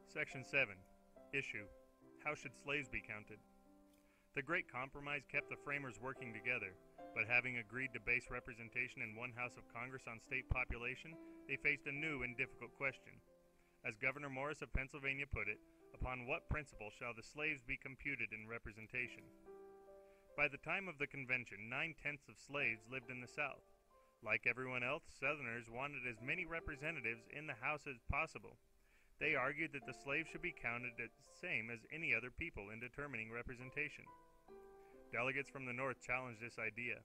Section 7. Issue. How should slaves be counted? The Great Compromise kept the framers working together, but having agreed to base representation in one house of Congress on state population, they faced a new and difficult question. As Governor Morris of Pennsylvania put it, upon what principle shall the slaves be computed in representation? By the time of the convention, 9/10 of slaves lived in the South. Like everyone else, Southerners wanted as many representatives in the House as possible. They argued that the slaves should be counted the same as any other people in determining representation. Delegates from the North challenged this idea.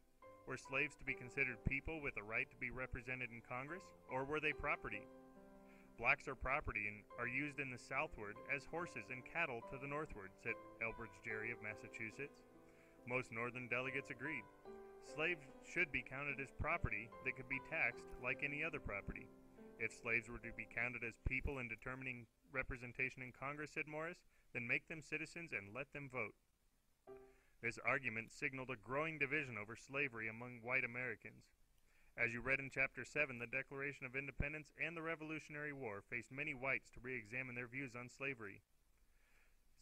Were slaves to be considered people with a right to be represented in Congress, or were they property? Blacks are property and are used in the southward as horses and cattle to the northward, said Elbridge Gerry of Massachusetts. Most northern delegates agreed. Slaves should be counted as property that could be taxed like any other property. If slaves were to be counted as people in determining representation in Congress, said Morris, then make them citizens and let them vote. This argument signaled a growing division over slavery among white Americans. As you read in Chapter 7, the Declaration of Independence and the Revolutionary War faced many whites to re-examine their views on slavery.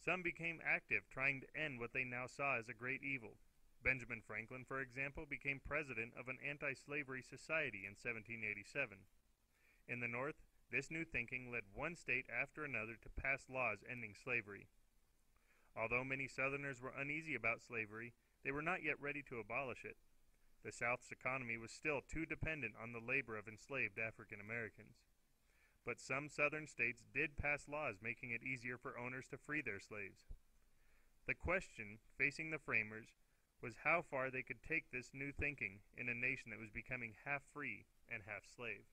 Some became active, trying to end what they now saw as a great evil. Benjamin Franklin, for example, became president of an anti-slavery society in 1787. In the North, this new thinking led one state after another to pass laws ending slavery. Although many Southerners were uneasy about slavery, they were not yet ready to abolish it. The South's economy was still too dependent on the labor of enslaved African Americans. But some Southern states did pass laws making it easier for owners to free their slaves. The question facing the framers was how far they could take this new thinking in a nation that was becoming half free and half slave.